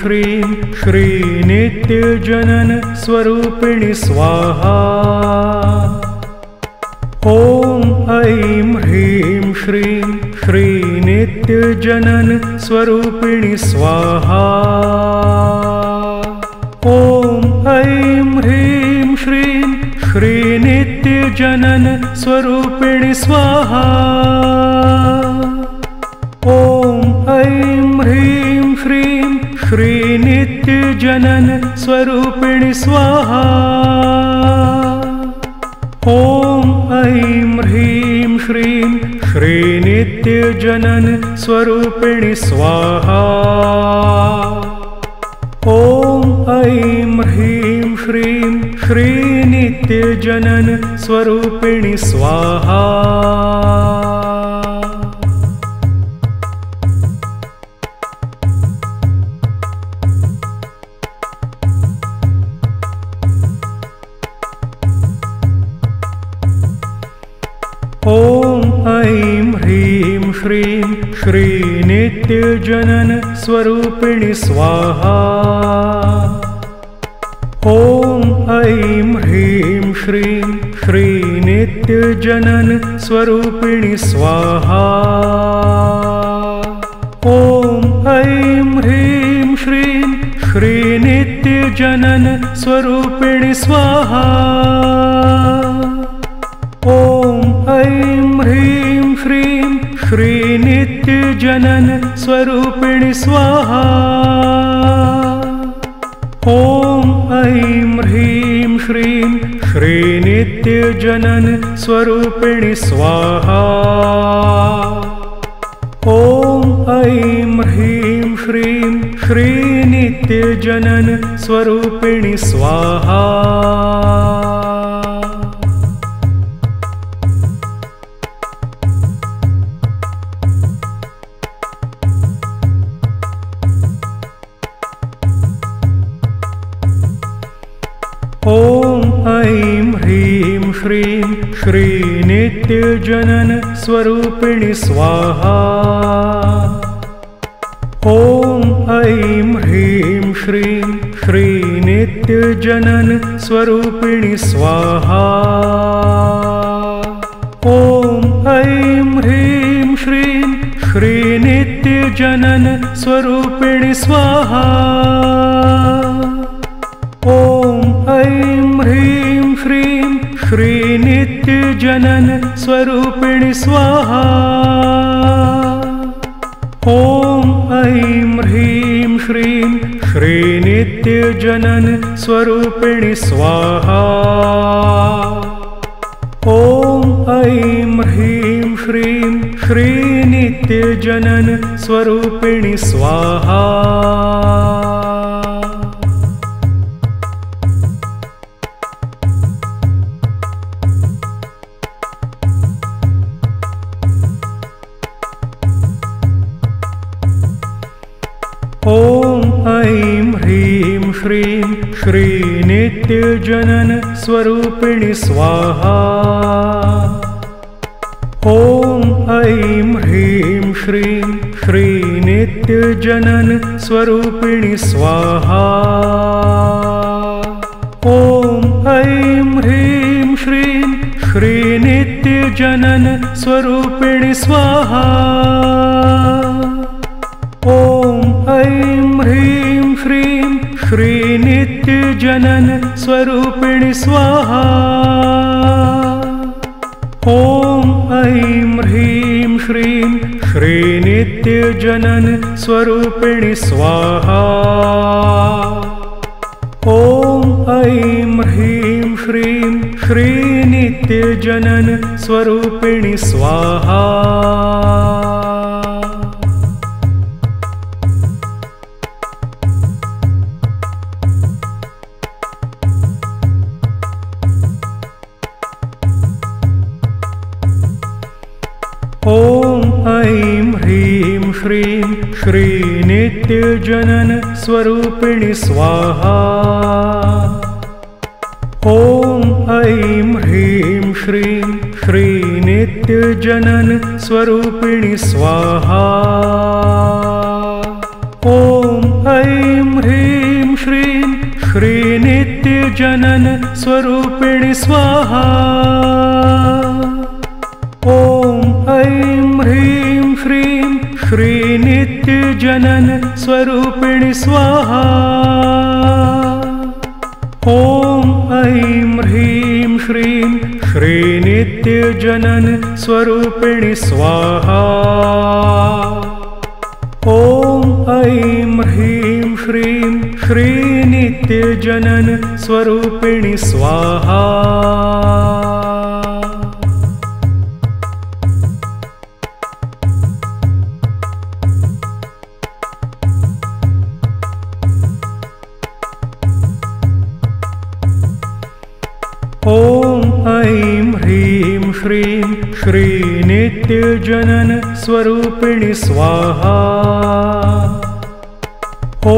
श्रीं श्रीनित्यजनन स्वरूपिणि स्वाहा। ॐ ऐं ह्रीं श्रीं श्रीनित्यजनन स्वरूपिणि स्वाहा। ॐ ऐं ह्रीं श्रीं श्रीनित्यजनन स्वरूपिणि स्वाहा। ॐ ऐं ह्रीं श्रीं श्रीनित्यजनन स्वरूपिणि स्वाहा। ॐ ऐं ह्रीं श्रीं श्रीनित्यजनन स्वरूपिणि स्वाहा। ॐ ऐं ह्रीं श्रीं श्रीनित्यजनन स्वरूपिणि स्वाहा। ॐ ऐं ह्रीं श्रीं श्रीनित्यजनन स्वरूपिणि स्वाहा। ॐ ऐं ह्रीं श्रीं श्रीनित्यजनन स्वरूपिणि स्वाहा। ॐ ऐं ह्रीं श्रीं श्रीनित्यजनन स्वरूपिणि स्वाहा। ॐ ऐं ह्रीं श्रीं श्रीनित्यजनन स्वरूपिणि स्वाहा। ॐ ऐं ह्रीं श्रीं श्रीनित्यजनन स्वरूपिणि स्वाहा। ॐ ऐं ह्रीं श्रीं श्रीनित्यजनन स्वरूपिणि स्वाहा। ॐ ऐं ह्रीं श्रीं श्रीनित्यजनन स्वरूपिणि स्वाहा। ॐ ऐं ह्रीं श्रीं श्रीनित्यजनन स्वरूपिणि स्वाहा। ॐ ऐं ह्रीं श्रीं श्रीनित्यजनन स्वरूपिणि स्वाहा। ॐ ऐं ह्रीं श्रीं श्रीनित्यजनन स्वरूपिणि स्वाहा। ॐ ऐं ह्रीं श्रीं श्रीनित्यजनन स्वरूपिणि स्वाहा। ॐ ऐं ह्रीं श्रीं श्रीनित्यजनन स्वरूपिणि स्वाहा। ॐ ऐं ह्रीं श्रीं श्रीनित्यजनन स्वरूपिणि स्वाहा। ॐ ऐं ह्रीं श्रीं श्रीनित्यजनन स्वरूपिणि स्वाहा। ॐ ऐं ह्रीं श्रीं श्रीनित्यजनन स्वरूपिणि स्वाहा। ॐ ऐं ह्रीं श्रीं श्रीनित्यजनन स्वरूपिणि स्वाहा। ॐ ऐं ह्रीं श्रीं श्रीनित्यजनन स्वरूपिणि स्वाहा। ॐ ऐं ह्रीं श्रीं श्रीनित्यजनन स्वरूपिणि स्वाहा। ॐ ऐं ह्रीं श्रीं श्रीनित्यजनन स्वरूपिणि स्वाहा। ॐ ऐं ह्रीं श्रीं श्रीनित्यजनन स्वरूपिणि स्वाहा। ॐ ऐं ह्रीं श्रीं श्रीनित्यजनन स्वरूपिणि स्वाहा। ॐ ऐं ह्रीं श्रीं श्रीनित्यजनन स्वरूपिणि स्वाहा। ॐ ऐं ह्रीं श्रीं श्रीनित्यजनन स्वरूपिणि स्वाहा। ॐ ऐं ह्रीं श्रीं श्रीनित्यजनन स्वरूपिणि स्वाहा। ॐ ऐं ह्रीं श्रीं श्रीनित्यजनन स्वरूपिणि स्वाहा। ॐ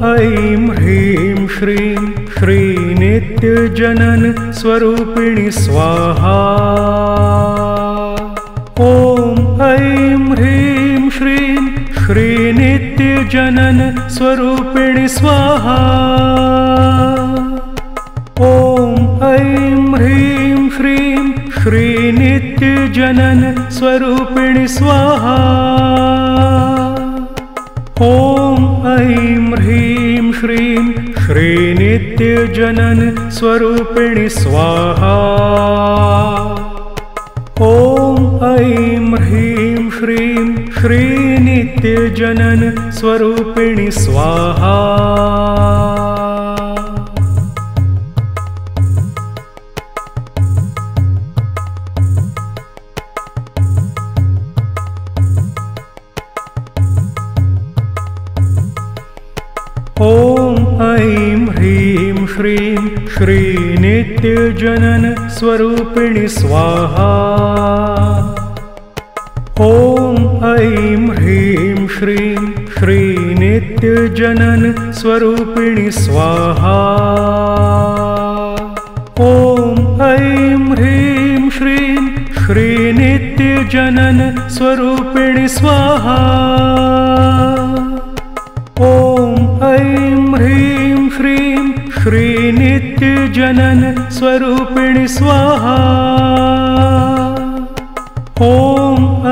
ऐं ह्रीं श्रीं श्रीनित्यजनन स्वरूपिणि स्वाहा। ॐ ऐं ह्रीं श्रीं श्रीनित्यजनन स्वरूपिणि स्वाहा। ॐ ऐं ह्रीं श्रीं श्रीनित्यजनन स्वरूपिणि स्वाहा। ॐ ऐं ह्रीं श्रीं श्रीनित्यजनन स्वरूपिणि स्वाहा। ॐ ऐं ह्रीं श्रीं श्रीनित्यजनन स्वरूपिणि स्वाहा। ॐ ऐं ह्रीं श्रीं श्रीनित्यजनन स्वरूपिणि स्वाहा। ॐ ऐं ह्रीं श्रीं श्रीनित्यजनन स्वरूपिणि स्वाहा। ॐ ऐं ह्रीं श्रीं श्रीनित्यजनन स्वरूपिणि स्वाहा। ॐ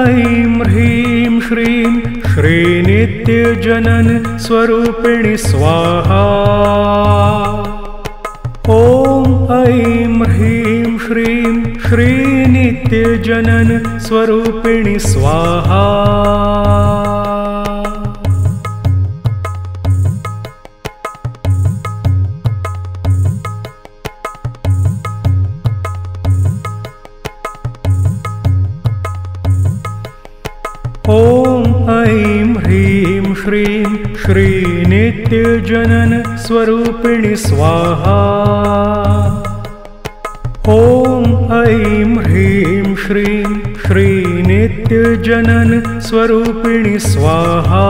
ऐं ह्रीं श्रीं श्रीनित्यजनन स्वरूपिणि स्वाहा। ॐ ऐं ह्रीं श्रीं श्रीनित्यजनन स्वरूपिणि स्वाहा। ॐ ऐं ह्रीं श्रीं श्रीनित्यजनन स्वरूपिणि स्वाहा। ॐ ऐं ह्रीं श्रीं श्रीनित्यजनन स्वरूपिणि स्वाहा।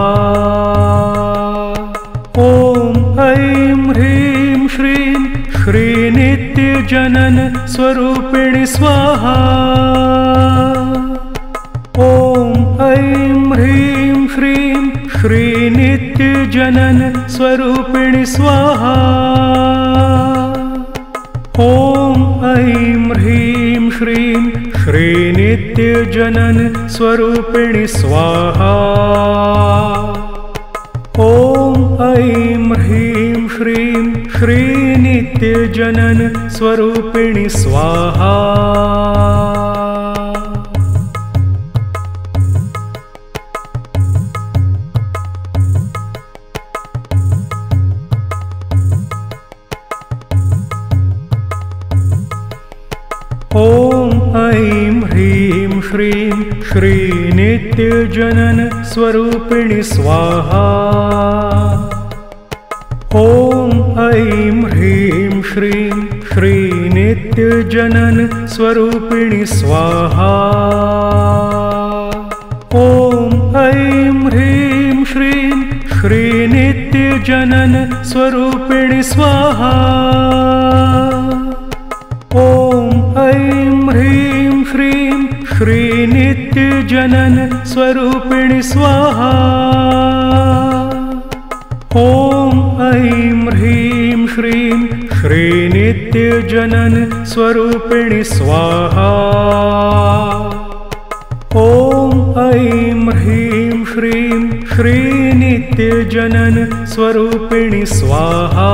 ॐ ऐं ह्रीं श्रीं श्रीनित्यजनन स्वरूपिणि स्वाहा। ॐ ऐं ह्रीं श्रीं श्रीनित्यजनन स्वरूपिणि स्वाहा। ॐ ऐं ह्रीं श्रीं श्रीनित्यजनन स्वरूपिणि स्वाहा। ॐ ऐं ह्रीं श्रीं श्रीनित्यजनन स्वरूपिणि स्वाहा। ॐ ऐं ह्रीं श्रीं श्रीनित्यजनन स्वरूपिणि स्वाहा। ॐ ऐं ह्रीं श्रीं श्रीनित्यजनन स्वरूपिणि स्वाहा। ॐ ऐं ह्रीं श्रीं श्रीनित्यजनन स्वरूपिणि स्वाहा। ॐ ऐं ह्रीं श्रीं श्रीनित्यजनन स्वरूपिणि स्वाहा। ॐ ऐं ह्रीं श्रीं श्रीनित्यजनन स्वरूपिणि स्वाहा। ॐ ऐं ह्रीं श्रीं श्रीनित्यजनन स्वरूपिणि स्वाहा। ॐ ऐं ह्रीं श्रीं श्रीनित्यजनन स्वरूपिणि स्वाहा।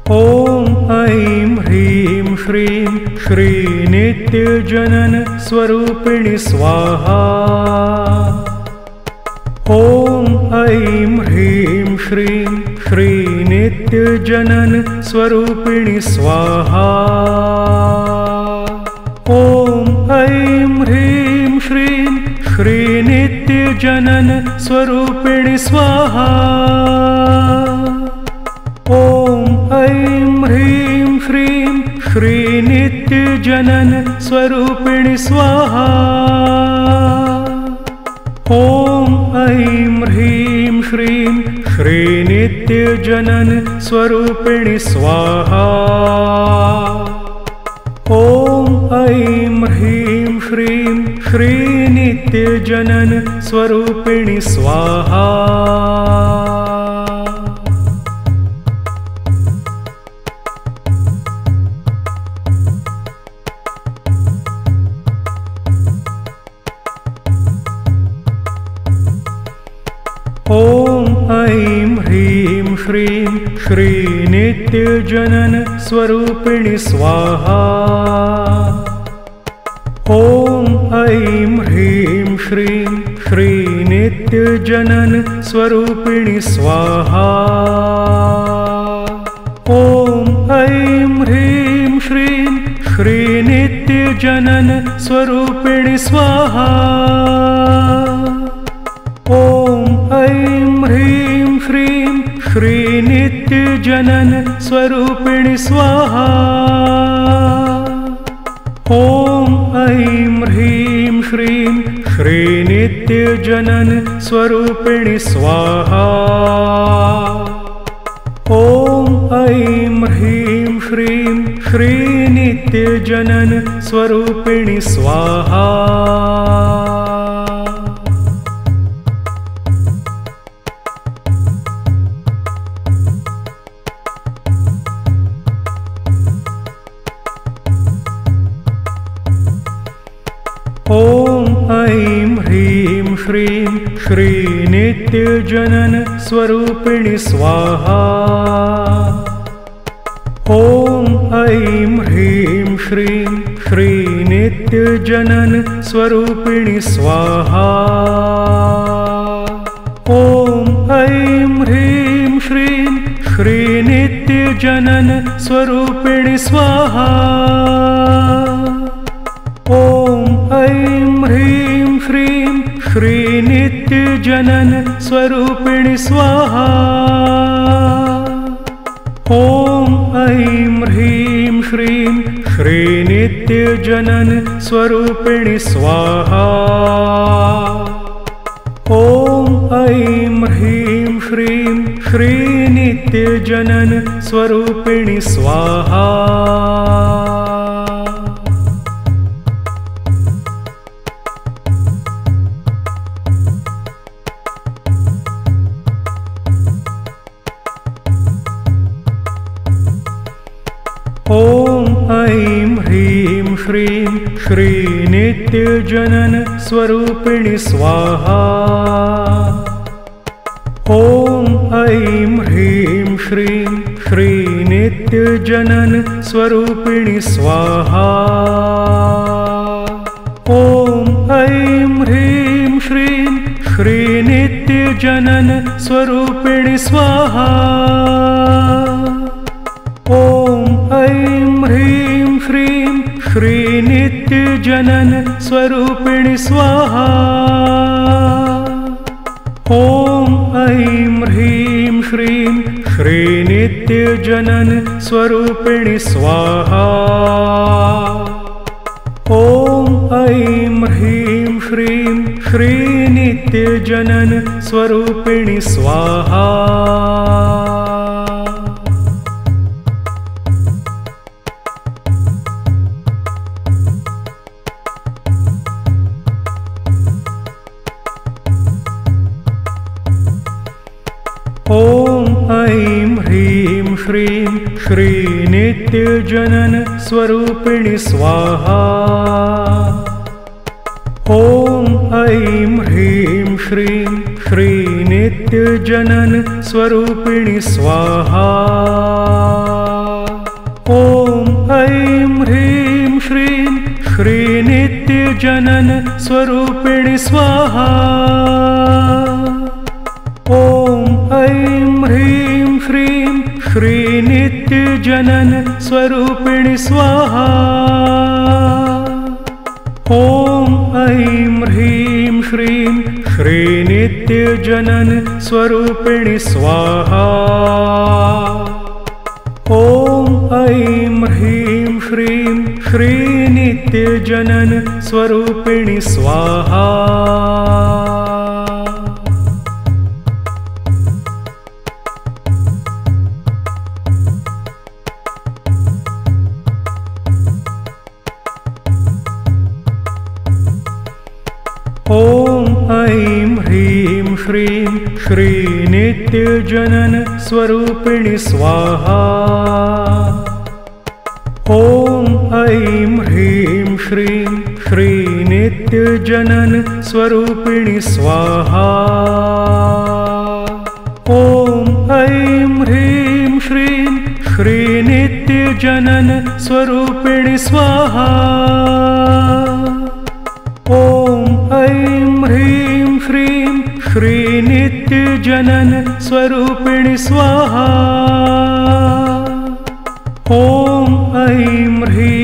ॐ ऐं ह्रीं श्रीं श्रीनित्यजनन स्वरूपिणि स्वाहा। ॐ ऐं ह्रीं श्रीं श्रीनित्यजनन स्वरूपिणि स्वाहा। ॐ ऐं ह्रीं श्रीं श्रीनित्यजनन स्वरूपिणि स्वाहा। ॐ ऐं ह्रीं श्रीं श्रीनित्यजनन स्वरूपिणि स्वाहा। ॐ ऐं ह्रीं श्रीं श्रीनित्यजनन स्वरूपिणि स्वाहा। ॐ ऐं ह्रीं श्रीं श्रीनित्यजनन स्वरूपिणि स्वाहा। ॐ ऐं ह्रीं श्रीं श्रीनित्यजनन स्वरूपिणि स्वाहा। ॐ ऐं ह्रीं श्रीं श्रीनित्यजनन स्वरूपिणि स्वाहा। ॐ ऐं ह्रीं श्रीं श्रीनित्यजनन स्वरूपिणि स्वाहा। ॐ ऐं ह्रीं श्रीं श्रीनित्यजनन स्वरूपिणि स्वाहा। ॐ ऐं ह्रीं श्रीं श्रीनित्यजनन स्वरूपिणि स्वाहा। ॐ ऐं ह्रीं श्रीं श्रीनित्यजनन स्वरूपिणि स्वाहा। ॐ ऐं ह्रीं श्रीं श्रीनित्यजनन स्वरूपिणि स्वाहा। ॐ ऐं ह्रीं श्रीं श्रीनित्यजनन स्वरूपिणि स्वाहा। ॐ ऐं ह्रीं श्रीं श्रीनित्यजनन स्वरूपिणि स्वाहा। ॐ ऐं ह्रीं श्रीं श्रीनित्यजनन स्वरूपिणि स्वाहा। ॐ ऐं ह्रीं श्रीं श्रीनित्यजनन स्वरूपिणि स्वाहा। ॐ ऐं ह्रीं श्रीं श्रीनित्यजनन स्वरूपिणि स्वाहा। ॐ ऐं ह्रीं श्रीं श्रीनित्यजनन स्वरूपिणि स्वाहा। ॐ ऐं ह्रीं श्रीं श्रीनित्यजनन स्वरूपिणि स्वाहा। ॐ ऐं ह्रीं श्रीं श्रीनित्यजनन स्वरूपिणि स्वाहा। ॐ ऐं ह्रीं श्रीं श्रीनित्यजनन स्वरूपिणि स्वाहा। ॐ ऐं ह्रीं श्रीं श्रीनित्यजनन स्वरूपिणि स्वाहा। ॐ ऐं ह्रीं श्रीं श्रीनित्यजनन स्वरूपिणि स्वाहा। ऐं ह्रीं श्रीं श्रीनित्यजनन स्वरूपिणि स्वाहा। ॐ ऐं ह्रीं श्रीं श्रीनित्यजनन स्वरूपिणि स्वाहा। ॐ ऐं ह्रीं श्रीं श्रीनित्यजनन स्वरूपिणि स्वाहा। ॐ ऐं ह्रीं श्रीं श्रीनित्यजनन स्वरूपिणि स्वाहा। ॐ ऐं ह्रीं श्रीं श्रीनित्यजनन स्वरूपिणि स्वाहा। ॐ ऐं ह्रीं श्रीं श्रीनित्यजनन स्वरूपिणि स्वाहा। ॐ ऐं ह्रीं श्रीं श्रीनित्यजनन स्वरूपिणि स्वाहा। ॐ ऐं ह्रीं श्रीं श्रीनित्यजनन स्वरूपिणि स्वाहा। ॐ ऐं ह्रीं श्रीं श्रीनित्यजनन स्वरूपिणि स्वाहा। ॐ ऐं ह्रीं श्रीं श्रीनित्यजनन स्वरूपिणि स्वाहा। ॐ ऐं ह्रीं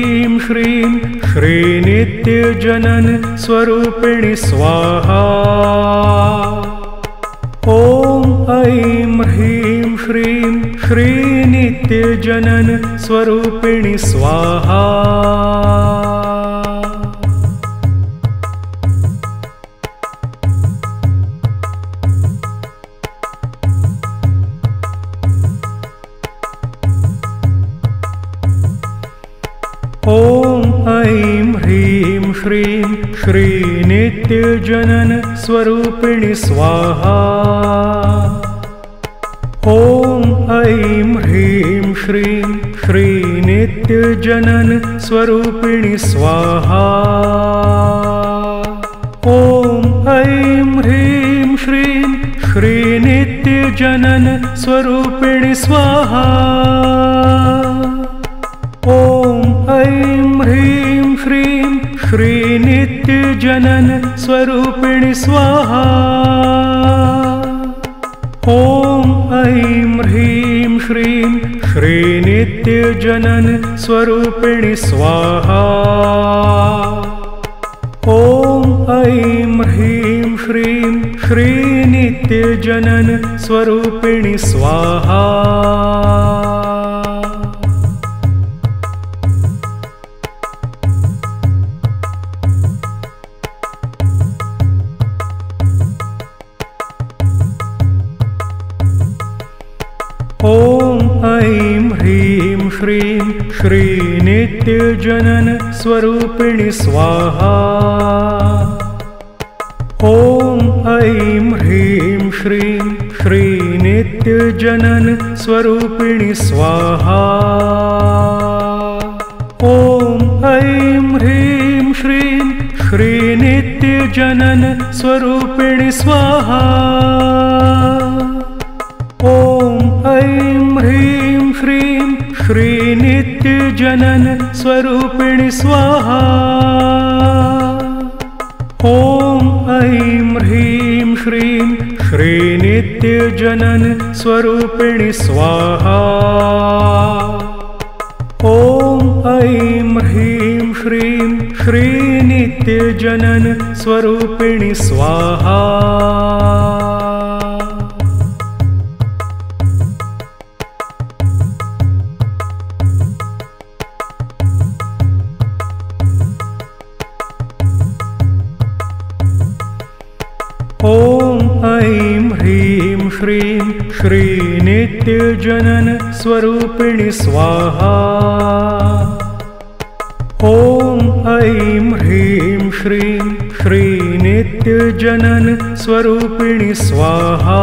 श्रीं श्रीनित्यजनन स्वरूपिणि स्वाहा। ॐ ऐं ह्रीं श्रीं श्रीनित्यजनन स्वरूपिणि स्वाहा। ॐ ऐं ह्रीं श्रीं श्रीनित्यजनन स्वरूपिणि स्वाहा। ॐ ऐं ह्रीं श्रीं श्रीनित्यजनन स्वरूपिणि स्वाहा। ॐ ऐं ह्रीं श्रीं श्रीनित्यजनन स्वरूपिणि स्वाहा। ॐ ऐं ह्रीं श्रीं श्रीनित्यजनन स्वरूपिणि स्वाहा। ॐ ऐं ह्रीं श्रीं श्रीनित्यजनन स्वरूपिणि स्वाहा। ॐ ऐं ह्रीं श्रीं श्रीनित्यजनन स्वरूपिणि स्वाहा। ॐ ऐं ह्रीं श्रीं श्रीनित्यजनन स्वरूपिणि स्वाहा। ॐ ऐं ह्रीं श्रीं श्रीनित्यजनन स्वरूपिणि स्वाहा। ॐ ऐं ह्रीं श्रीं श्रीनित्यजनन स्वरूपिणि स्वाहा। ॐ ऐं ह्रीं श्रीं श्रीनित्यजनन स्वरूपिणि स्वाहा। ॐ ऐं ह्रीं श्रीं श्रीनित्यजनन स्वरूपिणि स्वाहा। ॐ ऐं ह्रीं श्रीं श्रीनित्यजनन स्वरूपिणि स्वाहा। ॐ ऐं ह्रीं श्रीं श्रीनित्यजनन स्वरूपिणि स्वाहा। ॐ ऐं ह्रीं श्रीं श्रीनित्यजनन स्वरूपिणि स्वाहा।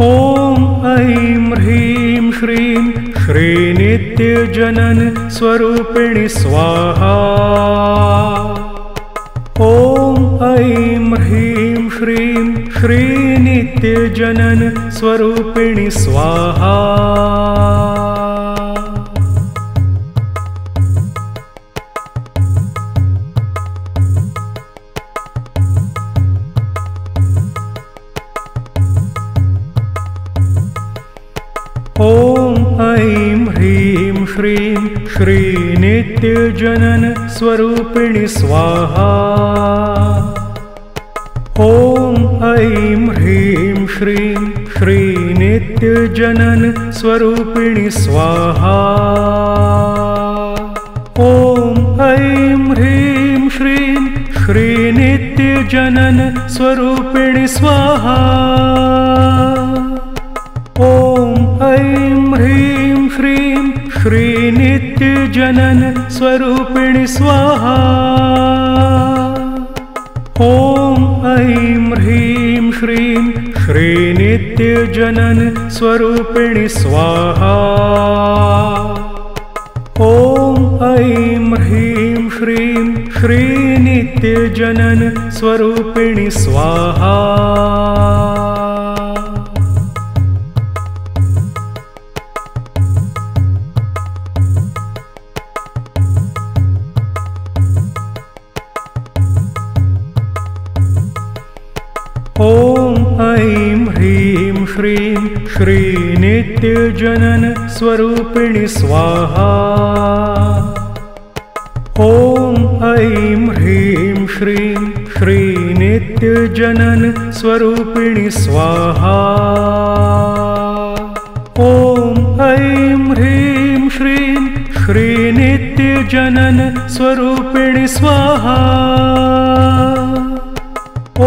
ॐ ऐं ह्रीं श्रीं श्रीनित्यजनन स्वरूपिणि स्वाहा। ॐ ऐं ह्रीं श्रीं श्रीनित्यजनन स्वरूपिणि स्वाहा। ॐ ऐं ह्रीं श्रीं श्रीनित्यजनन स्वरूपिणि स्वाहा। ॐ ऐं ह्रीं श्रीं श्रीनित्यजनन स्वरूपिणि स्वाहा। ॐ ऐं ह्रीं श्रीं श्रीनित्यजनन स्वरूपिणि स्वाहा। ॐ ऐं ह्रीं श्रीं श्रीनित्यजनन स्वरूपिणि स्वाहा। ॐ ऐं ह्रीं श्रीं श्रीनित्यजनन स्वरूपिणि स्वाहा। ॐ ऐं ह्रीं श्रीं श्रीनित्यजनन स्वरूपिणि स्वाहा। ॐ ऐं ह्रीं श्रीं श्रीनित्यजनन स्वरूपिणि स्वाहा। ॐ ऐं ह्रीं श्रीं श्रीनित्यजनन स्वरूपिणि स्वाहा। ॐ ऐं ह्रीं श्रीं श्रीनित्यजनन स्वरूपिणि स्वाहा। ॐ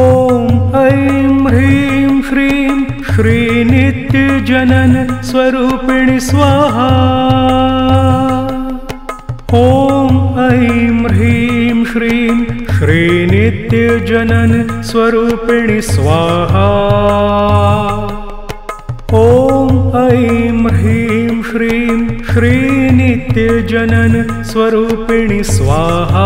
ऐं ह्रीं श्रीं श्रीनित्यजनन स्वरूपिणि स्वाहा। ॐ ऐं ह्रीं श्रीं श्रीनित्यजनन स्वरूपिणि स्वाहा। ॐ ऐं ह्रीं श्रीं श्रीनित्यजनन स्वरूपिणि स्वाहा।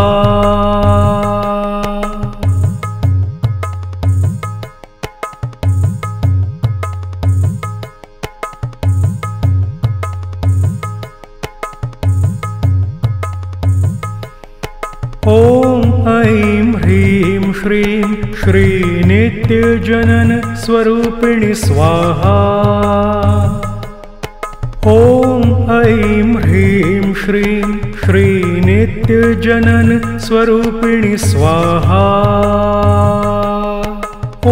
ॐ ऐं ह्रीं श्रीं श्रीनित्यजनन स्वरूपिणि स्वाहा। ॐ ऐं ह्रीं श्रीं श्रीनित्यजनन स्वरूपिणि स्वाहा। ॐ ऐं ह्रीं श्रीं श्रीनित्यजनन स्वरूपिणि स्वाहा।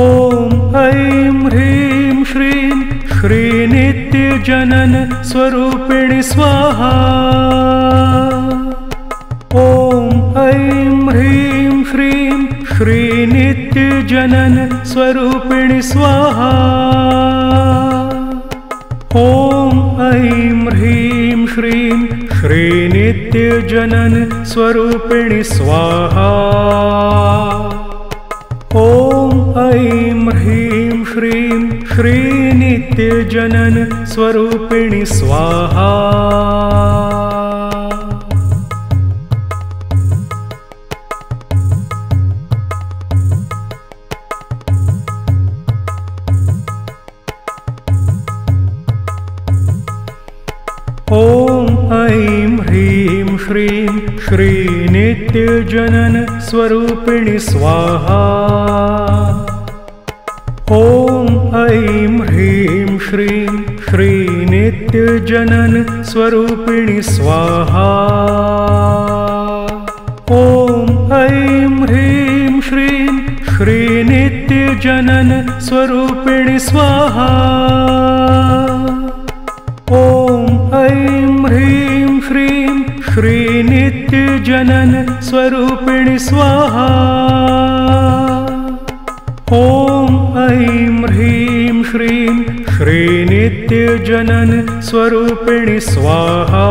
ॐ ऐं ह्रीं श्रीं श्रीनित्यजनन स्वरूपिणि स्वाहा। ॐ ऐं ह्रीं श्रीं श्रीनित्यजनन स्वरूपिणि स्वाहा। ॐ ऐं ह्रीं श्रीं श्रीनित्यजनन स्वरूपिणि स्वाहा। ॐ ऐं ह्रीं श्रीं श्रीनित्यजनन स्वरूपिणि स्वाहा। ॐ ऐं ह्रीं श्रीं श्रीनित्यजनन स्वरूपिणि स्वाहा। ॐ ऐं ह्रीं श्रीं श्रीनित्यजनन स्वरूपिणि स्वाहा। ॐ ऐं ह्रीं श्रीं श्रीनित्यजनन स्वरूपिणि स्वाहा। ॐ ऐं ह्रीं श्रीं श्रीनित्यजनन स्वरूपिणि स्वाहा। ॐ ऐं ह्रीं श्रीं श्रीनित्यजनन स्वरूपिणि स्वाहा। ॐ ऐं ह्रीं श्रीं श्रीनित्यजनन स्वरूपिणि स्वाहा।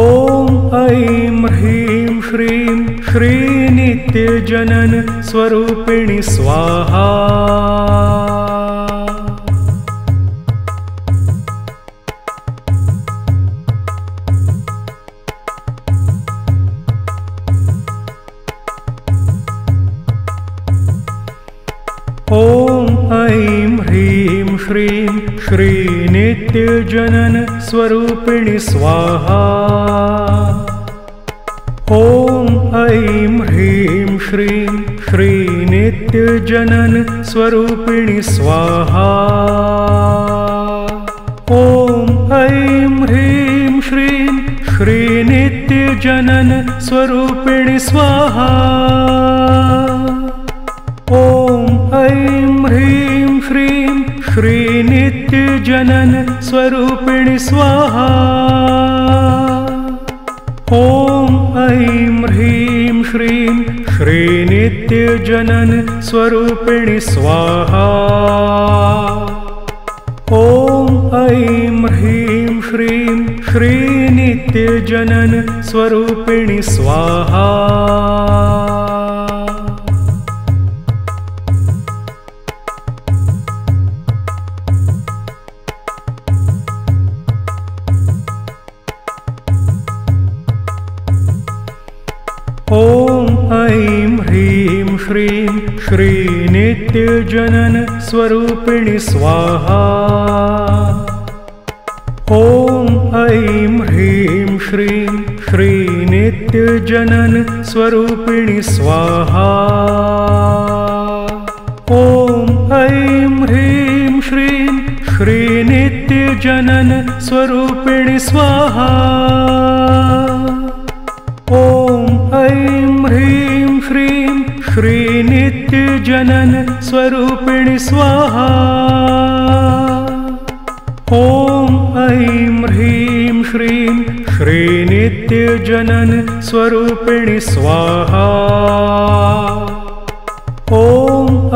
ॐ ऐं ह्रीं श्रीं श्रीनित्यजनन स्वरूपिणि स्वाहा। ॐ ऐं ह्रीं श्रीं श्रीनित्यजनन स्वरूपिणि स्वाहा। ॐ ऐं ह्रीं श्रीं श्रीनित्यजनन स्वरूपिणि स्वाहा। ॐ ऐं ह्रीं श्रीं श्रीनित्यजनन स्वरूपिणि स्वाहा। ॐ ऐं ह्रीं श्रीं श्रीनित्यजनन स्वरूपिणि स्वाहा। ॐ ऐं ह्रीं श्रीं श्रीनित्यजनन स्वरूपिणि स्वाहा। ॐ ऐं ह्रीं श्रीं श्रीनित्यजनन स्वरूपिणि स्वाहा। ॐ ऐं ह्रीं श्रीं श्रीनित्यजनन स्वरूपिणि स्वाहा। ॐ ऐं ह्रीं श्रीं श्रीनित्यजनन स्वरूपिणि स्वाहा। ॐ ऐं ह्रीं श्रीं श्रीनित्यजनन स्वरूपिणि स्वाहा। ऐं ह्रीं श्रीं श्रीनित्यजनन स्वरूपिणि स्वाहा। ॐ ऐं ह्रीं श्रीं श्रीनित्यजनन स्वरूपिणि स्वाहा। ॐ ऐं ह्रीं श्रीं श्रीनित्यजनन स्वरूपिणि स्वाहा। ॐ ऐं ह्रीं श्रीं श्रीनित्यजनन स्वरूपिणि स्वाहा। ॐ ऐं ह्रीं श्रीं श्रीनित्यजनन स्वरूपिणि स्वाहा। ॐ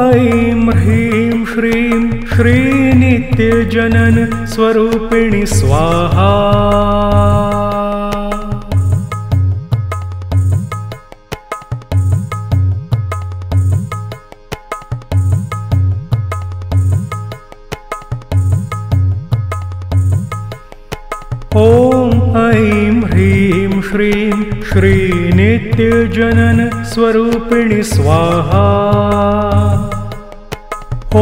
ऐं ह्रीं श्रीं श्रीनित्यजनन स्वरूपिणि स्वाहा। ॐ ऐं ह्रीं श्रीं श्रीनित्यजनन स्वरूपिणि स्वाहा। ॐ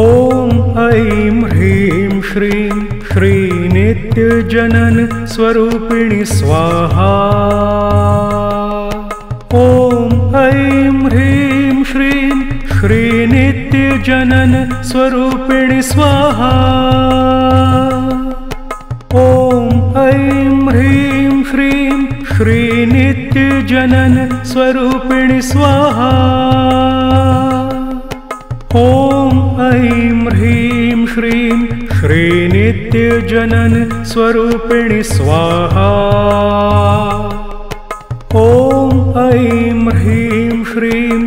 ऐं ह्रीं श्रीं श्रीनित्यजनन स्वरूपिणि स्वाहा। ॐ ऐं ह्रीं श्रीं श्रीनित्यजनन स्वरूपिणि स्वाहा। ॐ ऐं ह्रीं श्रीं श्रीनित्यजनन स्वरूपिणि स्वाहा। ॐ ऐं ह्रीं श्रीं श्रीनित्यजनन स्वरूपिणि स्वाहा। ॐ ऐं ह्रीं श्रीं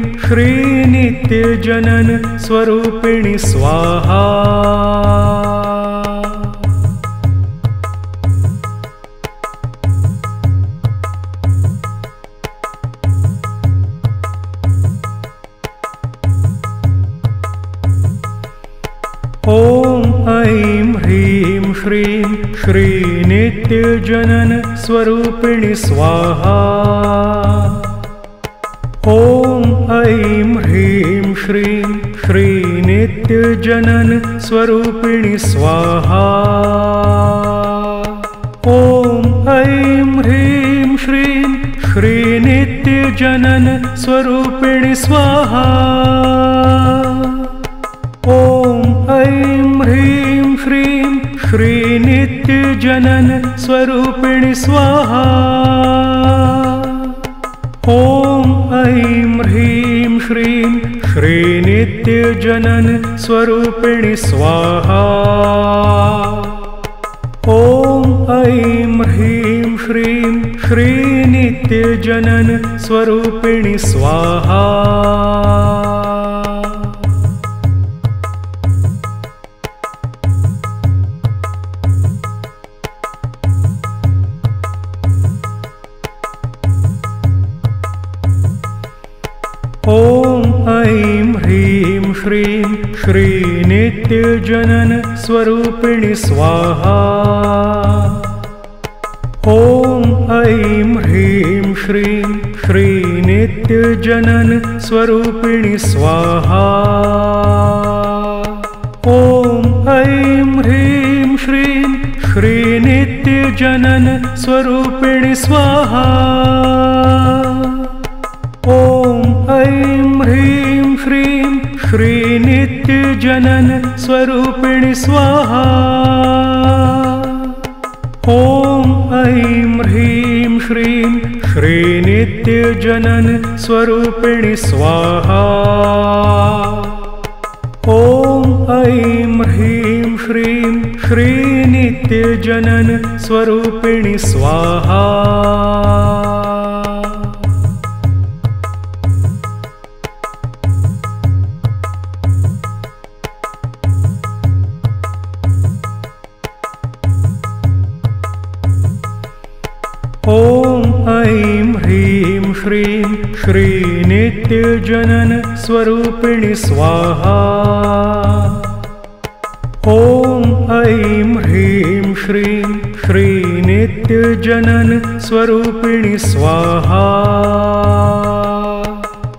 श्रीनित्यजनन स्वरूपिणि स्वाहा। ॐ ऐं ह्रीं श्रीं श्रीनित्यजनन स्वरूपिणि स्वाहा। ॐ ऐं ह्रीं श्रीं श्रीनित्यजनन स्वरूपिणि स्वाहा। ॐ ऐं ह्रीं श्रीं श्रीनित्यजनन स्वरूपिणि स्वाहा। ॐ ऐं ह्रीं श्रीं श्रीनित्यजनन स्वरूपिणि स्वाहा। ॐ ऐं ह्रीं श्रीं श्रीनित्यजनन स्वरूपिणि स्वाहा। ॐ ऐं ह्रीं श्रीं श्रीनित्यजनन स्वरूपिणि स्वाहा। ॐ ऐं ह्रीं श्रीं श्रीनित्यजनन स्वरूपिणि स्वाहा। ॐ ऐं ह्रीं श्रीं श्रीनित्यजनन स्वरूपिणि स्वाहा। ॐ ऐं ह्रीं श्रीं श्रीनित्यजनन स्वरूपिणि स्वाहा। ॐ ऐं ह्रीं श्रीं श्रीनित्यजनन स्वरूपिणि स्वाहा। ॐ ऐं ह्रीं श्रीं श्रीनित्यजनन स्वरूपिणि स्वाहा। ॐ ऐं ह्रीं श्रीं श्रीनित्यजनन स्वरूपिणि स्वाहा। ॐ ऐं ह्रीं श्रीं श्रीनित्यजनन स्वरूपिणि स्वाहा। ॐ ऐं ह्रीं श्रीं श्रीनित्यजनन स्वरूपिणि स्वाहा।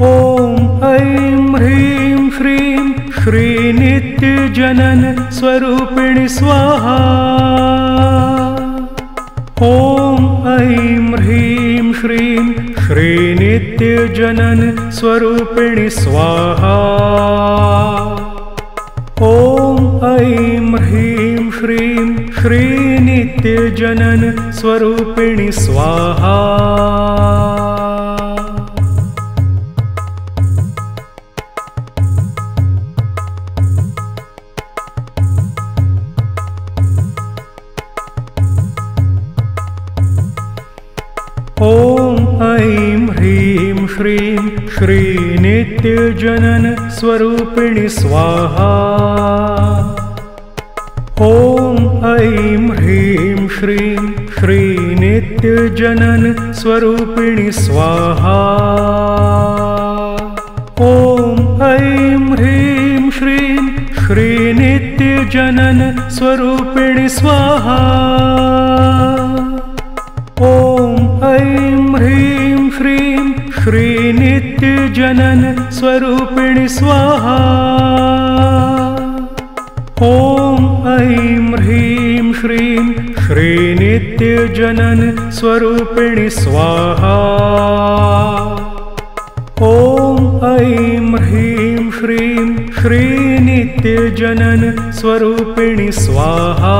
ॐ ऐं ह्रीं श्रीं श्रीनित्यजनन स्वरूपिणि स्वाहा। ॐ ऐं ह्रीं श्रीं श्रीनित्यजनन स्वरूपिणि स्वाहा। ॐ ऐं ह्रीं श्रीं श्रीनित्यजनन स्वरूपिणि स्वाहा। ॐ ऐं ह्रीं श्रीं श्रीनित्यजनन स्वरूपिणि स्वाहा। ॐ ऐं ह्रीं श्रीं श्रीनित्यजनन स्वरूपिणि स्वाहा। ॐ ऐं ह्रीं श्रीं श्रीनित्यजनन स्वरूपिणि स्वाहा। ॐ ऐं ह्रीं श्रीं श्रीनित्यजनन स्वरूपिणि स्वाहा। ॐ ऐं ह्रीं श्रीं श्रीनित्यजनन स्वरूपिणि स्वाहा। ॐ ऐं ह्रीं श्रीं श्रीनित्यजनन स्वरूपिणि स्वाहा।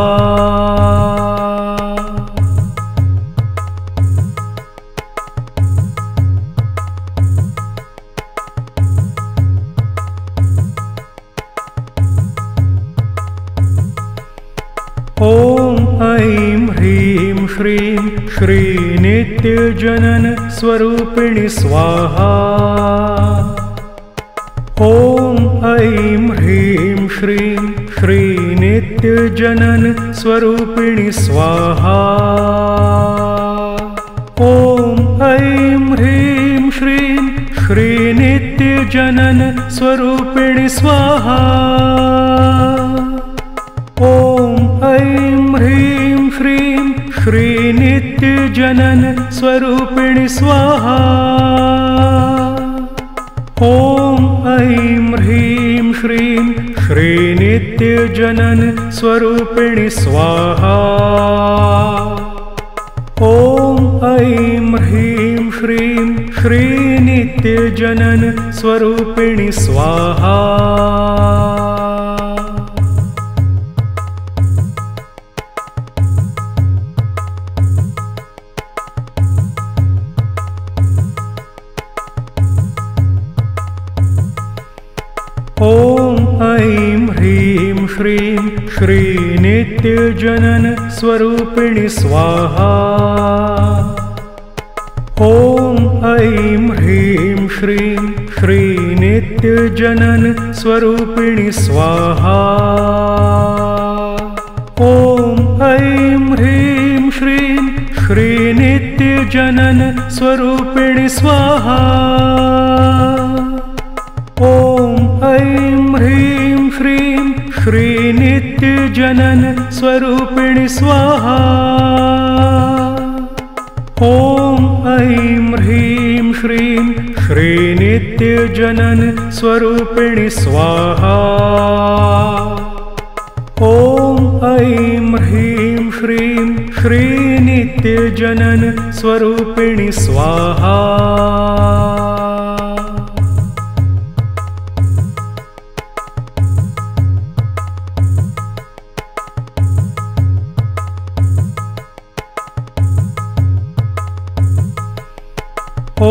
ॐ ऐं ह्रीं श्रीं श्रीनित्यजनन स्वरूपिणि स्वाहा। ॐ ऐं ह्रीं श्रीं श्रीनित्यजनन स्वरूपिणि स्वाहा। ॐ ऐं ह्रीं श्रीं श्रीनित्यजनन स्वरूपिणि स्वाहा। ॐ ऐं ह्रीं श्रीं श्रीनित्यजनन स्वरूपिणि स्वाहा। ॐ ऐं ह्रीं श्रीं श्रीनित्यजनन स्वरूपिणि स्वाहा। ॐ ऐं ह्रीं श्रीं श्रीनित्यजनन स्वरूपिणि स्वाहा। ॐ ऐं ह्रीं श्रीं श्रीनित्यजनन स्वरूपिणि स्वाहा। ॐ ऐं ह्रीं श्रीं श्रीनित्यजनन स्वरूपिणि स्वाहा। ॐ ऐं ह्रीं श्रीं श्रीनित्यजनन स्वरूपिणि स्वाहा। ॐ ऐं ह्रीं श्रीं श्रीनित्यजनन स्वरूपिणि स्वाहा। ॐ ऐं ह्रीं श्रीं श्रीनित्यजनन स्वरूपिणि स्वाहा। ॐ ऐं ह्रीं श्रीं श्रीनित्यजनन स्वरूपिणि स्वाहा। ॐ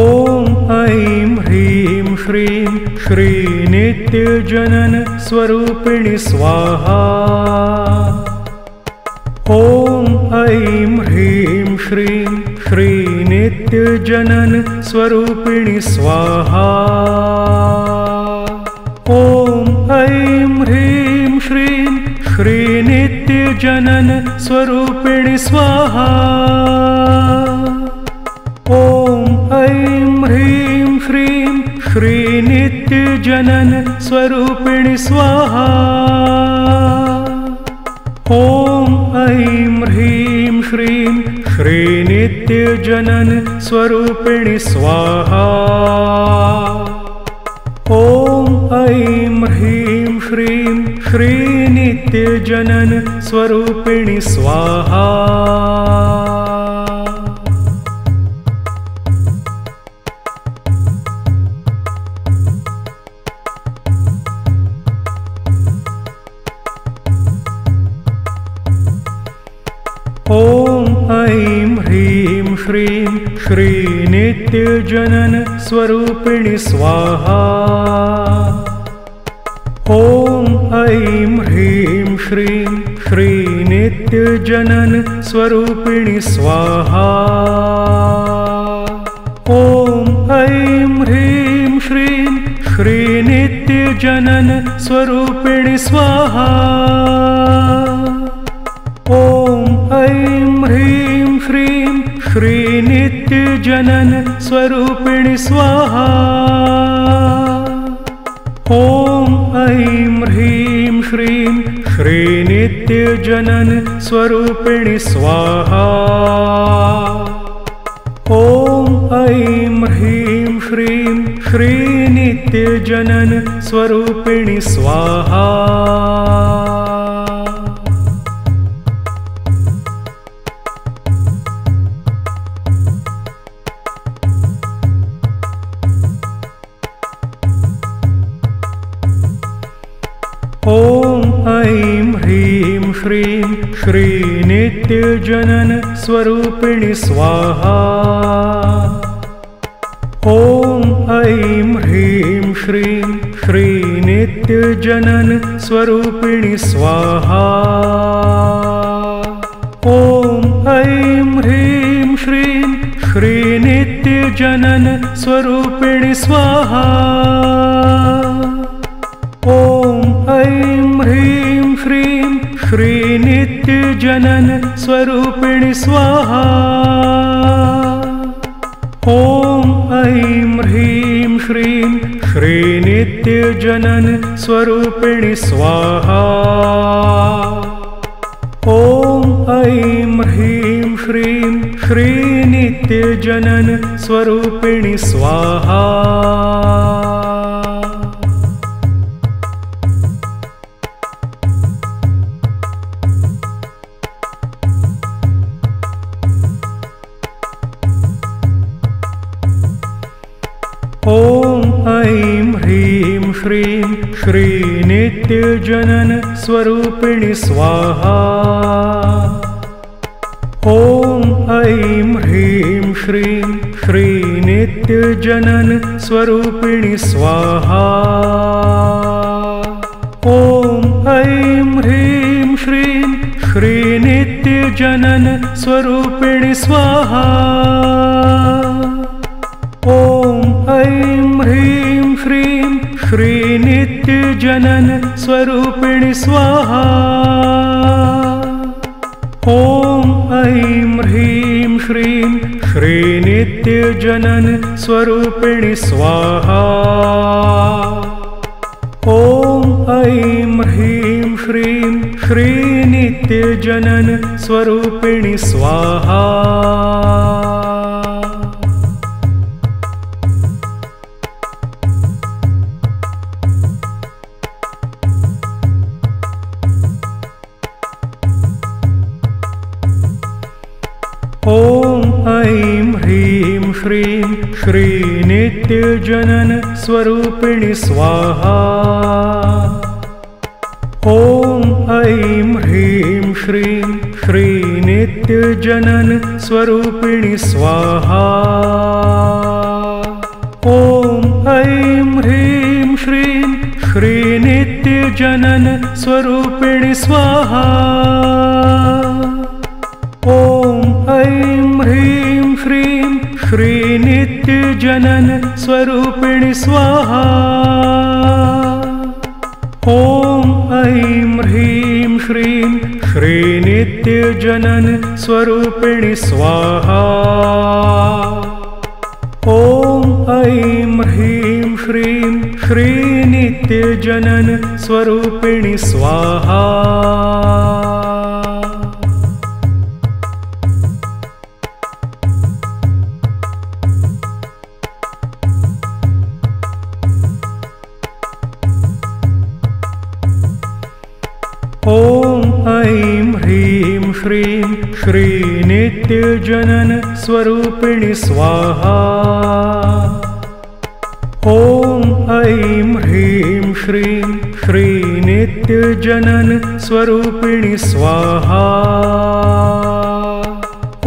ऐं ह्रीं श्रीं श्रीनित्यजनन स्वरूपिणि स्वाहा। ॐ ऐं ह्रीं श्रीं श्रीनित्यजनन स्वरूपिणि स्वाहा। ॐ ऐं ह्रीं श्रीं श्रीनित्यजनन स्वरूपिणि स्वाहा। ॐ ऐं ह्रीं श्रीं श्रीनित्यजनन स्वरूपिणि स्वाहा। ॐ ऐं ह्रीं श्रीं श्रीनित्यजनन स्वरूपिणि स्वाहा। ॐ ऐं ह्रीं श्रीं श्रीनित्यजनन स्वरूपिणि स्वाहा। ऐं ह्रीं श्रीं श्रीनित्यजनन स्वरूपिणि स्वाहा। ॐ ऐं ह्रीं श्रीं श्रीनित्यजनन स्वरूपिणि स्वाहा। ॐ ऐं ह्रीं श्रीं श्रीनित्यजनन स्वरूपिणि स्वाहा। ॐ ऐं ह्रीं श्रीं श्रीनित्यजनन स्वरूपिणि स्वाहा। ॐ ऐं ह्रीं श्रीं श्रीनित्यजनन स्वरूपिणि स्वाहा। ॐ ऐं ह्रीं श्रीं श्रीनित्यजनन स्वरूपिणि स्वाहा। ॐ ऐं ह्रीं श्रीं श्रीनित्यजनन स्वरूपिणि स्वाहा। ॐ ऐं ह्रीं श्रीं श्रीनित्यजनन स्वरूपिणि स्वाहा। ॐ ऐं ह्रीं श्रीं श्रीनित्यजनन स्वरूपिणि स्वाहा। ॐ ऐं ह्रीं श्रीं श्रीनित्यजनन स्वरूपिणि स्वाहा। ॐ ऐं ह्रीं श्रीं श्रीनित्यजनन स्वरूपिणि स्वाहा। ॐ ऐं ह्रीं श्रीं श्रीनित्यजनन स्वरूपिणि स्वाहा। ॐ ऐं ह्रीं श्रीं श्रीनित्यजनन स्वरूपिणि स्वाहा। ॐ ऐं ह्रीं श्रीं श्रीनित्यजनन स्वरूपिणि स्वाहा। ॐ ऐं ह्रीं श्रीं श्रीनित्यजनन स्वरूपिणि स्वाहा। ॐ ऐं ह्रीं श्रीं श्रीनित्यजनन स्वरूपिणि स्वाहा। ॐ ऐं ह्रीं श्रीं श्रीनित्यजनन स्वरूपिणि स्वाहा। ॐ ऐं ह्रीं श्रीं श्रीनित्यजनन स्वरूपिणि स्वाहा। ॐ ऐं ह्रीं श्रीं श्रीनित्यजनन स्वरूपिणि स्वाहा। ॐ ऐं ह्रीं श्रीं श्रीनित्यजनन स्वरूपिणि स्वाहा। ॐ ऐं ह्रीं श्रीं श्रीनित्यजनन स्वरूपिणि स्वाहा। ॐ ऐं ह्रीं श्रीं श्रीनित्यजनन स्वरूपिणि स्वाहा। ॐ ऐं ह्रीं श्रीं श्रीनित्यजनन स्वरूपिणि स्वाहा। ॐ ऐं ह्रीं श्रीं श्रीनित्यजनन स्वरूपिणि स्वाहा। ॐ ऐं ह्रीं श्रीं श्रीनित्यजनन स्वरूपिणि स्वाहा। ॐ ऐं ह्रीं श्रीं श्रीनित्यजनन स्वरूपिणि स्वाहा। ॐ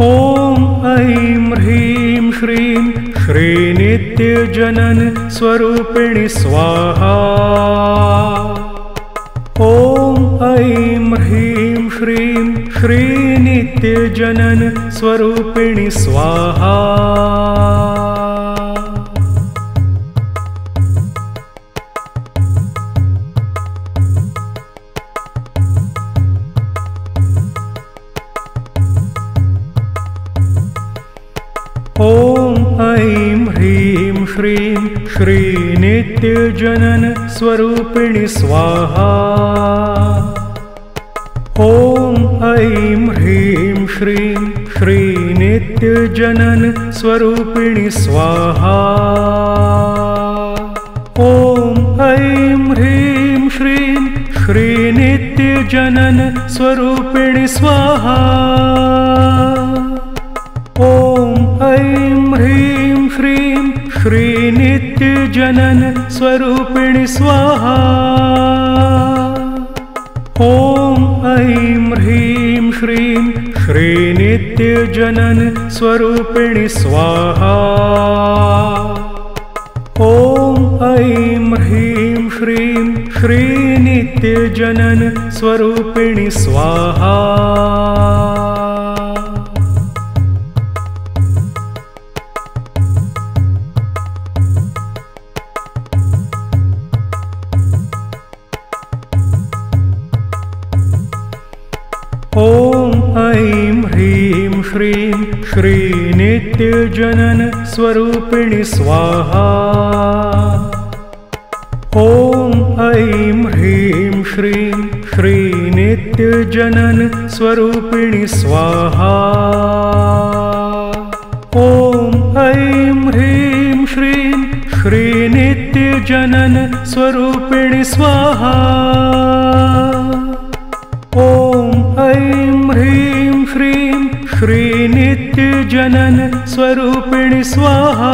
ॐ ऐं ह्रीं श्रीं श्रीनित्यजनन स्वरूपिणि स्वाहा। ॐ ऐं ह्रीं श्रीं श्रीनित्यजनन स्वरूपिणि स्वाहा। ॐ ऐं ह्रीं श्रीं श्रीनित्यजनन स्वरूपिणि स्वाहा। ॐ ऐं ह्रीं श्रीं श्रीनित्यजनन स्वरूपिणि स्वाहा। ॐ ऐं ह्रीं श्रीं श्रीनित्यजनन स्वरूपिणि स्वाहा। ॐ ऐं ह्रीं श्रीं श्रीनित्यजनन स्वरूपिणि स्वाहा। ॐ ऐं ह्रीं श्रीं श्रीनित्यजनन स्वरूपिणि स्वाहा। ॐ ऐं ह्रीं श्रीं श्रीनित्यजनन स्वरूपिणि स्वाहा। ॐ ऐं ह्रीं श्रीं श्रीनित्यजनन स्वरूपिणि स्वाहा। ॐ ऐं ह्रीं श्रीं श्रीनित्यजनन स्वरूपिणि स्वाहा। ॐ ऐं ह्रीं श्रीं श्रीनित्यजनन स्वरूपिणि स्वाहा। ॐ ऐं ह्रीं श्रीं श्रीनित्यजनन स्वरूपिणि स्वाहा।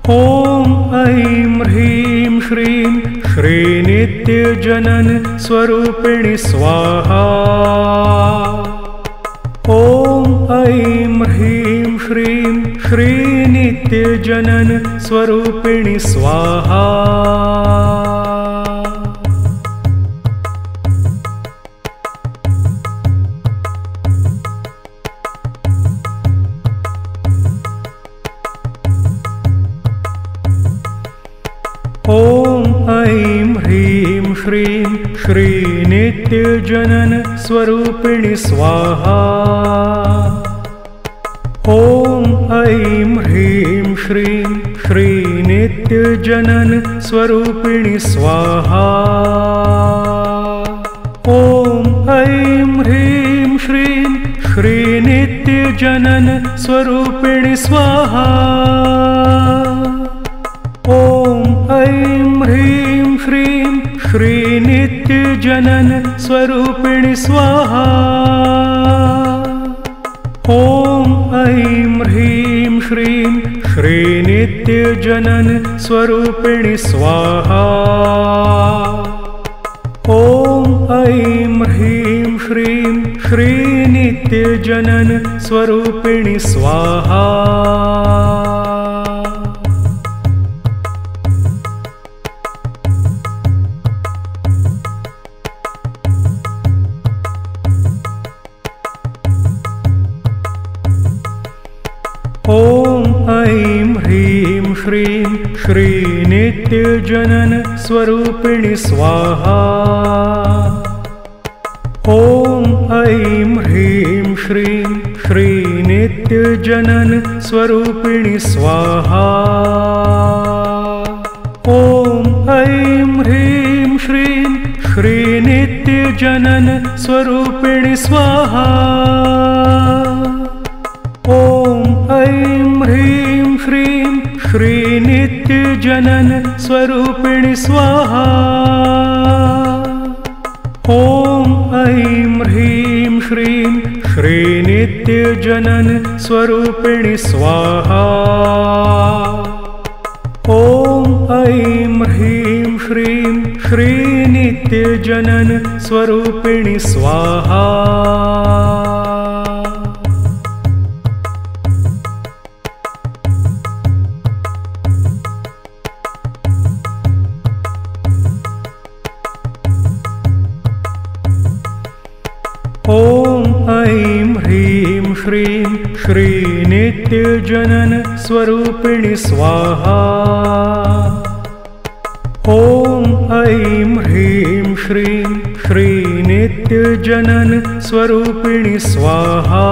ॐ ऐं ह्रीं श्रीं श्रीनित्यजनन स्वरूपिणि स्वाहा। ॐ ऐं ह्रीं श्रीं श्रीनित्यजनन स्वरूपिणि स्वाहा। ॐ ऐं ह्रीं श्रीं श्रीनित्यजनन स्वरूपिणि स्वाहा। ॐ ऐं ह्रीं श्रीं श्रीनित्यजनन स्वरूपिणि स्वाहा। ॐ ऐं ह्रीं श्रीं श्रीनित्यजनन स्वरूपिणि स्वाहा। ॐ ऐं ह्रीं श्रीं श्रीनित्यजनन स्वरूपिणि स्वाहा। ॐ ऐं ह्रीं श्रीं श्रीनित्यजनन स्वरूपिणि स्वाहा। ॐ ऐं ह्रीं श्रीं श्रीनित्यजनन स्वरूपिणि स्वाहा। ॐ ऐं ह्रीं श्रीं श्रीनित्यजनन स्वरूपिणि स्वाहा। ॐ ऐं ह्रीं श्रीं श्रीनित्यजनन स्वरूपिणि स्वाहा। ॐ ऐं ह्रीं श्रीं श्रीनित्यजनन स्वरूपिणि स्वाहा। ॐ ऐं ह्रीं श्रीं श्रीनित्यजनन स्वरूपिणि स्वाहा। ॐ ऐं ह्रीं श्रीं श्रीनित्यजनन स्वरूपिणि स्वाहा। ॐ ऐं ह्रीं श्रीं श्रीनित्यजनन स्वरूपिणि स्वाहा। ॐ ऐं ह्रीं श्रीं श्रीनित्यजनन स्वरूपिणि स्वाहा। ॐ ऐं ह्रीं श्रीं श्रीनित्यजनन स्वरूपिणि स्वाहा।